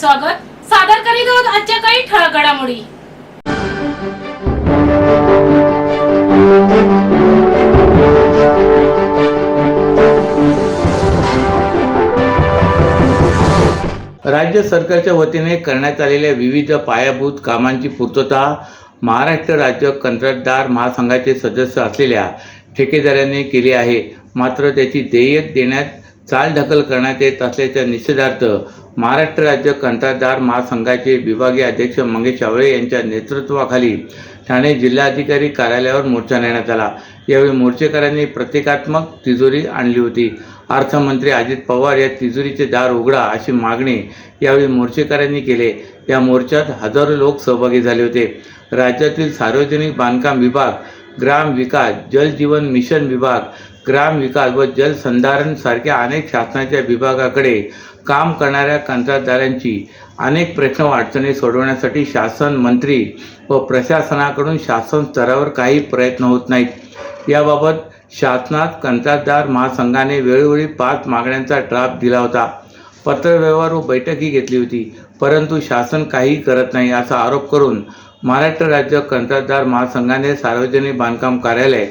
स्वागत. सादर करीत आहोत आजच्या काही ठळक घडामोडी. राज्य सरकारच्या वतीने करण्यात आलेल्या विविध पायाभूत कामांची पूर्तता महाराष्ट्र राज्य कंत्राटदार महासंघाचे सदस्य असलेल्या ठेकेदारांनी केली आहे. मात्र त्याची देयक देण्यात चालढकल करण्यात येत असल्याच्या निषेधार्थ महाराष्ट्र राज्य कंत्राटदार महासंघाचे विभागीय अध्यक्ष मंगेश आवळे यांच्या नेतृत्वाखाली ठाणे जिल्हाधिकारी कार्यालयावर मोर्चा नेण्यात आला. यावेळी मोर्चेकऱ्यांनी प्रतिकात्मक तिजोरी आणली होती. अर्थमंत्री अजित पवार या तिजोरीचे दार उघडा अशी मागणी यावेळी मोर्चेकऱ्यांनी केली. या मोर्चात हजारो लोक सहभागी झाले होते. राज्यातील सार्वजनिक बांधकाम विभाग, ग्राम विकास, जल जीवन मिशन विभाग, ग्राम विकास व जलसंधारण सारख्या अनेक शासनाच्या विभागाकडे काम करणाऱ्या कंत्राटदारांची अनेक प्रश्न व अडचणी सोडवण्यासाठी शासन, मंत्री व प्रशासनाकडून शासन स्तरावर काही प्रयत्न होत नाहीत. याबाबत शासनात कंत्राटदार महासंघाने वेळोवेळी 5 मागण्यांचा ड्राफ्ट दिला होता. पत्रव्यवहार व बैठकही घेतली होती, परंतु शासन काही करत नाही असा आरोप करून महाराष्ट्र राज्य कंत्राटदार महासंघाने सार्वजनिक बांधकाम कार्यालय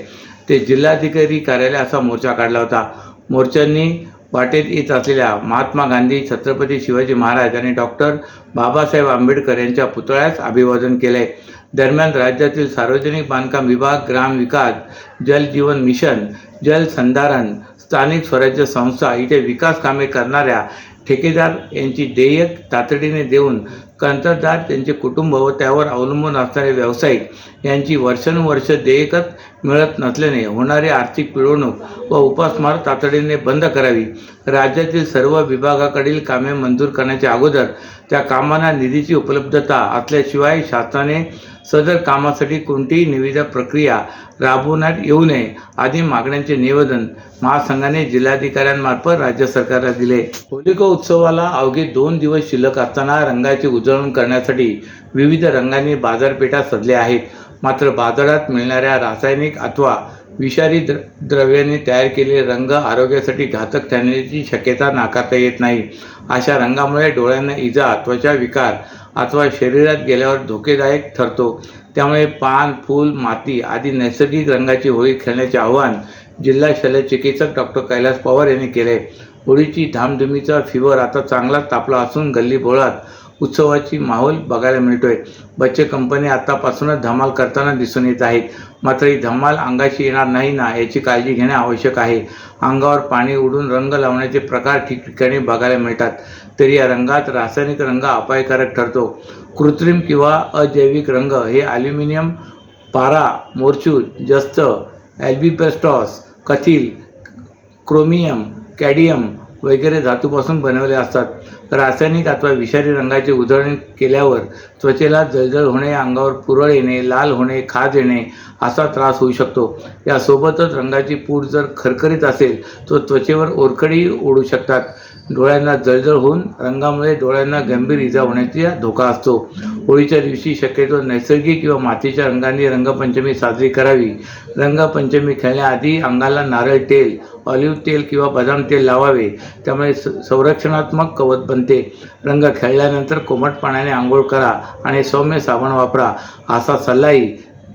ते जिल्हाधिकारी कार्यालय असा मोर्चा काढला होता. मोर्चांनी वाटेत येत असलेल्या महात्मा गांधी, छत्रपती शिवाजी महाराज आणि डॉक्टर बाबासाहेब आंबेडकर यांच्या पुतळ्यास अभिवादन केले. दरम्यान राज्यातील सार्वजनिक बांधकाम विभाग, ग्राम विकास, जल जीवन मिशन, जलसंधारण, स्थानिक स्वराज्य संस्था इथे विकास कामे करणाऱ्या ठेकेदार यांची देयक तातडीने देऊन कंत्राटदार, त्यांचे कुटुंब व त्यावर अवलंबून असणारे व्यावसायिक यांची वर्षानुवर्ष देयकच मिळत नसल्याने होणारी आर्थिक पिळवणूक व उपासमार तातडीने बंद करावी. राज्यातील सर्व विभागाकडील कामे मंजूर करण्याच्या अगोदर त्या कामांना निधीची उपलब्धता असल्याशिवाय शासनाने सदर कामासाठी कोणतीही निविदा प्रक्रिया राबवण्यात येऊ नये आदी मागण्यांचे निवेदन महासंघाने जिल्हाधिकाऱ्यांमार्फत राज्य सरकारला दिले. होलिका उत्सवाला अवघे 2 दिवस शिल्लक असताना रंगाची उजळण करण्यासाठी विविध रंगांनी बाजारपेठा सजल्या आहेत. मात्र बाजारात मिळणाऱ्या रासायनिक अथवा विषारी द्रव्यांनी तयार केलेले रंग आरोग्यासाठी घातक ठरण्याची शक्यता नाकारता येत नाही. अशा रंगामुळे डोळ्यांना इजा, त्वचा विकार अथवा शरीरात गेल्यावर धोकेदायक ठरतो. त्यामुळे पान, फूल, माती आदी नैसर्गिक रंगाची होळी खेळण्याचे आवाहन जिल्हा शल्यचिकित्सक डॉक्टर कैलास पवार यांनी केले. होळीची धामधुमीचा फिवर आता चांगलाच तापला असून गल्लीबोळात उत्सवाची माहोल बघायला मिळतोय. बच्चे कंपनी आतापासूनच धमाल करताना दिसून येत आहेत. मात्र ही धमाल अंगाशी येणार नाही ना याची काळजी घेणे आवश्यक आहे. अंगावर पाणी उडून रंग लावण्याचे प्रकार ठिकठिकाणी बघायला मिळतात. तरी या रंगात रासायनिक रंग अपायकारक ठरतो. कृत्रिम किंवा अजैविक रंग हे ॲल्युमिनियम, पारा, मोर्चूर, जस्त, ॲल्बिपेस्टॉस, कथिल, क्रोमियम, कॅडियम वगैरे धातूपासून बनवले असतात. रासायनिक अथवा विषारी रंगाचे उधळण केल्यावर त्वचेला जळजळ होणे, अंगावर पुरळ येणे, लाल होणे, खाज येणे असा त्रास होऊ शकतो. यासोबतच रंगाची पूड जर खरखरीत असेल तर त्वचेवर ओरखडी ओढू शकतात. डोळ्यांना जळजळ होऊन रंगामुळे डोळ्यांना गंभीर इजा होण्याचा धोका असतो. होळीच्या दिवशी शक्यतो नैसर्गिक किंवा मातीच्या रंगांनी रंगपंचमी साजरी करावी. रंगपंचमी खेळण्याआधी अंगाला नारळ तेल, ऑलिव्ह तेल किंवा बदाम तेल लावावे. त्यामुळे संरक्षणात्मक कवच बनते. रंग खेळल्यानंतर कोमट पाण्याने आंघोळ करा आणि सौम्य साबण वापरा असा सल्लाही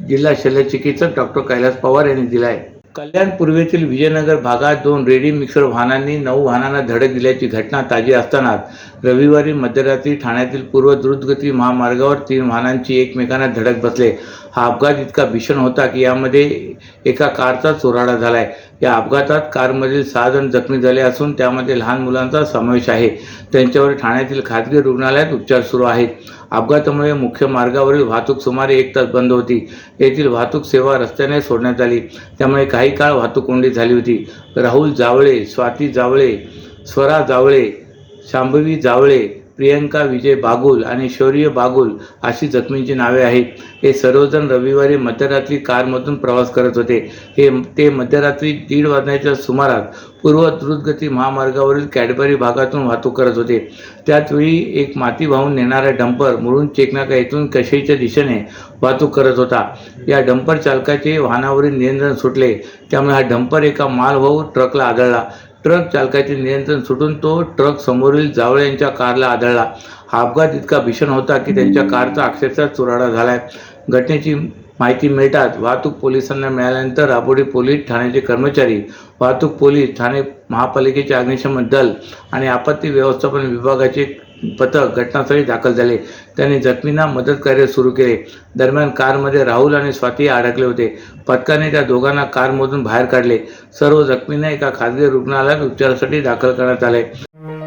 जिल्हा शल्यचिकित्सक डॉक्टर कैलास पवार यांनी दिला आहे. कल्याण पूर्वेतील विजयनगर भागात 2 रेडी मिक्सर वाहनांनी 9 वाहनांना धडक दिल्याची घटना ताजी असतानाच रविवारी मध्यरात्री ठाण्यातील पूर्व द्रुतगती महामार्गावर 3 वाहनांची एकमेकांना धडक बसले. हा अपघात इतका भीषण होता की यामध्ये एका कारचा चुराडा झालाय. या अपघातात कारमधील 6 जण जखमी झाले असून त्यामध्ये लहान मुलांचा समावेश आहे. त्यांच्यावर ठाण्यातील खाजगी रुग्णालयात उपचार सुरू आहेत. अपघातामुळे मुख्य मार्गावरील वाहतूक सुमारे 1 तास बंद होती. येथील वाहतूक सेवा रस्त्याने सोडण्यात आली. त्यामुळे काही काळ वाहतूक कोंडी झाली होती. राहुल जावळे, स्वाती जावळे, स्वरा जावळे, शांभवी जावळे, प्रियंका विजय बागुल आणि शौर्य बागुल अशी जखमींची नावे आहेत. हे सर्वजण रविवारी मध्यरात्री कारमधून प्रवास करत होते. ते मध्यरात्री 1:30 वाजण्याच्या सुमारास पूर्व द्रुतगती महामार्गावरील कॅडबरी भागातून वाहतूक करत होते. त्याचवेळी एक माती वाहून नेणारा डंपर मुरुड चेकनाका येथून कशईच्या दिशेने वाहतूक करत होता. या डंपर चालकाचे वाहनावरील नियंत्रण सुटले. त्यामुळे हा डंपर एका मालवाहू ट्रकला आदळला. ट्रक चालकाचे नियंत्रण सुटून तो ट्रक समोरील जावळे यांच्या कारला आदळला. हा अपघात इतका भीषण होता की त्यांच्या कारचा अक्षरशः चुराडा झालाय. घटनेची माहिती मिळताच वाहतूक पोलिसांना मिळाल्यानंतर राबोडी पोलीस ठाण्याचे कर्मचारी, वाहतूक पोलीस ठाणे महापालिकेचे अग्निशमन दल आणि आपत्ती व्यवस्थापन विभागाचे पथक घटनास्थळी दाखल झाले. त्यांनी जखमींना मदत कार्य सुरू केले. दरम्यान कारमध्ये राहुल आणि स्वाती अडकले होते. पथकाने त्या दोघांना कारमधून बाहेर काढले. सर्व जखमींना एका खासगी रुग्णालयात उपचारासाठी दाखल करण्यात आले.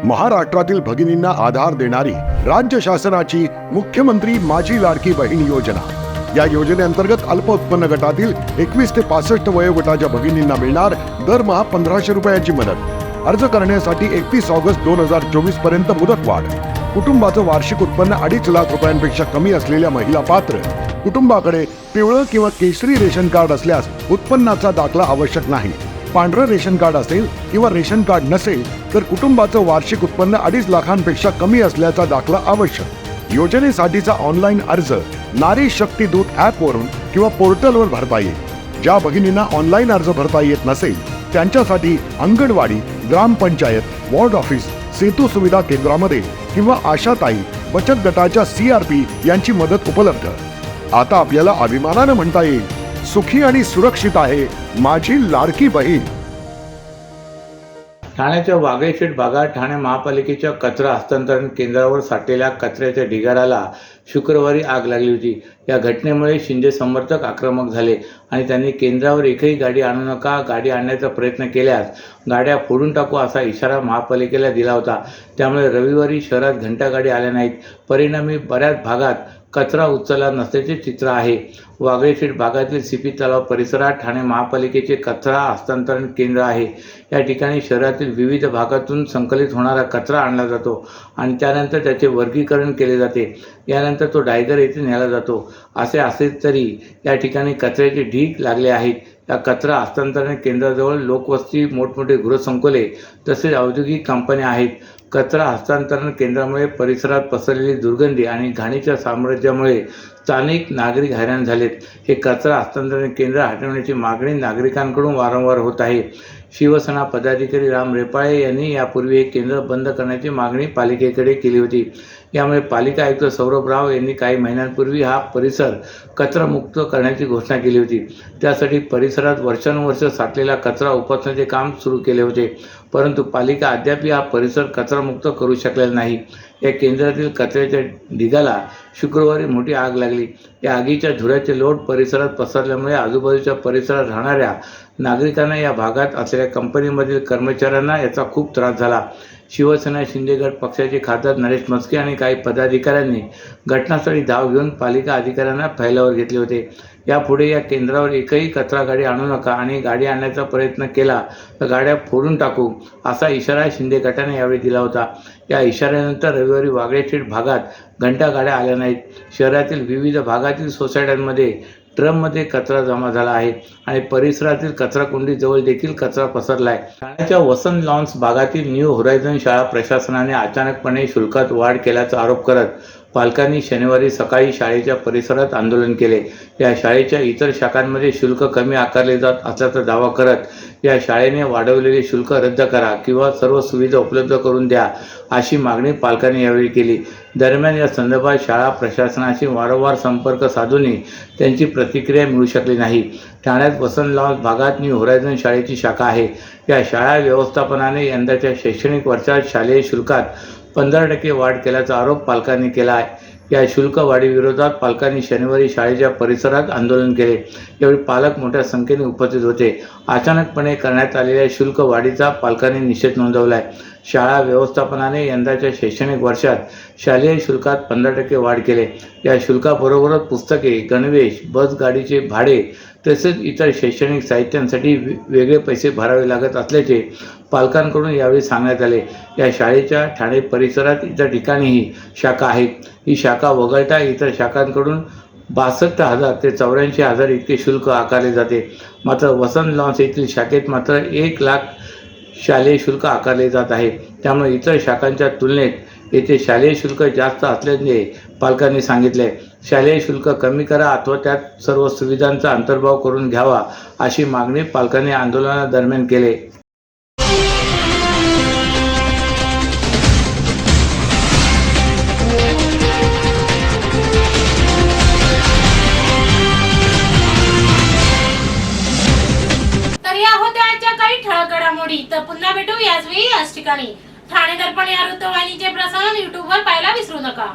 महाराष्ट्रातील भगिनींना आधार देणारी राज्य शासनाची मुख्यमंत्री माझी लाडकी बहीण योजना. या योजनेअंतर्गत अल्प उत्पन्न गटातील 21 ते 65 वयोगटाच्या भगिनींना मिळणार दरमहा 1500 रुपयाची मदत. अर्ज करण्यासाठी 31 ऑगस्ट 2024 पर्यंत मुदतवाढ. कुटुंबाचं वार्षिक उत्पन्न 2.5 लाख रुपयांपेक्षा कमी असलेल्या महिला पात्र. कुटुंबाकडे पिवळं किंवा केशरी रेशन कार्ड असल्यास उत्पन्नाचा दाखला आवश्यक नाही. पांढरं रेशन कार्ड असेल किंवा रेशन कार्ड नसेल तर कुटुंबाचं वार्षिक उत्पन्न 2.5 लाखांपेक्षा कमी असल्याचा दाखला आवश्यक. योजनेसाठीचा ऑनलाईन अर्ज नारी शक्ती दूत ॲपवरून किंवा पोर्टलवर भरता येईल. ज्या भगिनींना ऑनलाईन अर्ज भरता येत नसेल त्यांच्यासाठी अंगणवाडी, ग्रामपंचायत, वॉर्ड ऑफिस, सेतू सुविधा केंद्रामध्ये किंवा आशाताई बचत गटाच्या CRP यांची मदत उपलब्ध. आता आपल्याला अभिमानानं म्हणता येईल, सुखी आणि सुरक्षित आहे माझी लाडकी बहीण. ठाण्याच्या वागळेशेठ भागात ठाणे महापालिकेच्या कचरा हस्तांतरण केंद्रावर साठलेल्या कचऱ्याच्या ढिगाऱ्याला शुक्रवारी आग लागली होती. या घटनेमुळे शिंदे समर्थक आक्रमक झाले आणि त्यांनी केंद्रावर एकही गाडी आणू नका, गाडी आणण्याचा प्रयत्न केल्यास गाड्या फोडून टाकू असा इशारा महापालिकेला दिला होता. त्यामुळे रविवारी शहरात घंटागाडी आल्या नाहीत. परिणामी बऱ्याच भागात कचरा उचलला नसल्याचे चित्र आहे. वागळेशेठ भागातील CP तलाव परिसरात ठाणे महापालिकेचे कचरा हस्तांतरण केंद्र आहे. या ठिकाणी शहरातील विविध भागातून संकलित होणारा कचरा आणला जातो आणि त्यानंतर त्याचे वर्गीकरण केले जाते. यानंतर तो डायगर येथे नेला जातो. असे असले तरी या ठिकाणी कचऱ्याचे ढीग लागले आहेत. या कचरा हस्तांतरण केंद्राजवळ लोकवस्ती, मोठमोठे गृहसंकुले तसेच औद्योगिक कंपन्या आहेत. कचरा हस्तांतरण केंद्रामुळे परिसरात पसरलेली दुर्गंधी आणि घाणीच्या साम्राज्यामुळे स्थानिक नागरिक हैराण झालेत. हे कचरा हस्तांतरण केंद्र हटवण्याची मागणी नागरिकांकडून वारंवार होत आहे. शिवसेना पदाधिकारी राम रेपाळे यांनी यापूर्वी हे केंद्र बंद करण्याची मागणी पालिकेकडे केली होती. यामुळे पालिका आयुक्त सौरभ राव यांनी काही महिन्यांपूर्वी हा परिसर कचरामुक्त करण्याची घोषणा केली होती. त्यासाठी परिसरात वर्षानुवर्ष साठलेला कचरा उपसण्याचे काम सुरू केले होते, परंतु पालिका अद्याप हा परिसर कचरामुक्त करू शकलेला नाही. या केंद्रातील कचऱ्याच्या ढिगाला शुक्रवारी मोठी आग लागली. या आगीच्या धुराचे लोट परिसरात पसरल्यामुळे आजूबाजूच्या परिसरात राहणाऱ्या नागरिकांना, या भागात असलेल्या कंपनीमधील कर्मचाऱ्यांना याचा खूप त्रास झाला. शिवसेना शिंदे गट पक्षाचे खासदार नरेश म्हस्के आणि काही पदाधिकाऱ्यांनी घटनास्थळी धाव घेऊन पालिका अधिकाऱ्यांना फैलावर घेतले होते. यापुढे या केंद्रावर एकही कचरा गाडी आणू नका आणि गाडी आणण्याचा प्रयत्न केला तर गाड्या फोडून टाकू असा इशारा शिंदे गटाने यावेळी दिला होता. या इशाऱ्यानंतर रविवारी वागळेशेठ भागात घंटा गाड्या आल्या नाहीत. शहरातील विविध भागातील सोसायट्यांमध्ये ड्रममध्ये कचरा जमा झाला आहे आणि परिसरातील कचराकुंडी जवळ देखील कचरा पसरला आहे. ठाण्याच्या वसंत लॉन्स भागातील न्यू होरायझन शाळा प्रशासनाने अचानकपणे शुल्कात वाढ केल्याचा आरोप करत पालकांनी शनिवारी सकाळी शाळेच्या परिसरात आंदोलन केले. या शाळेच्या इतर शाखांमध्ये शुल्क कमी आकारले जात असल्याचा दावा करत या शाळेने वाढवलेले शुल्क रद्द करा किंवा सर्व सुविधा उपलब्ध करून द्या अशी मागणी पालकांनी यावेळी केली. दरम्यान या संदर्भात शाळा प्रशासनाशी वारंवार संपर्क साधूनही त्यांची प्रतिक्रिया मिळू शकली नाही. ठाण्यात वसंत लॉन्स भागात न्यू होरायझन शाळेची शाखा आहे. या शाळा व्यवस्थापनाने यंदाच्या शैक्षणिक वर्षात शालेय शुल्कात 15% वाढ केल्याचा आरोप पालकांनी केला आहे. या शुल्क वाढीविरोधात पालकांनी शनिवारी शाळेच्या परिसरात आंदोलन केले. यावेळी पालक मोठ्या संख्येने उपस्थित होते. अचानकपणे करण्यात आलेल्या शुल्क वाढीचा पालकांनी निषेध नोंदवला आहे. शाळा व्यवस्थापनाने यंदाच्या शैक्षणिक वर्षात शालेय शुल्कात 15% वाढ केले. या शुल्काबरोबरच पुस्तके, गणवेश, बस गाडीचे भाडे तसेच इतर शैक्षणिक साहित्यांसाठी वेगळे पैसे भरावे लागत असल्याचे पालकांकडून यावेळी सांगण्यात आले. या शाळेच्या ठाणे परिसरात इतर ठिकाणीही शाखा आहेत. ही शाखा वगळता इतर शाखांकडून 62,000 ते 84,000 इतके शुल्क आकारले जाते. मात्र वसंत लॉन्स येथील शाखेत मात्र 1 लाख शालेय शुल्क आकारले जात आहे. त्यामुळे इतर शाखांच्या तुलनेत येथे शालेय शुल्क जास्त असल्याचे पालकांनी सांगितले. शालेय शुल्क कमी करा अथवा त्यात सर्व सुविधांचा अंतर्भाव करून घ्यावा अशी मागणी पालकांनी आंदोलनादरम्यान केली. ठळक घडामोडी. तर पुन्हा भेटू याच वेळी याच ठिकाणी. ठाणे दर्पण या वृत्तवाहिनीचे प्रसारण YouTube वर पाहायला विसरू नका.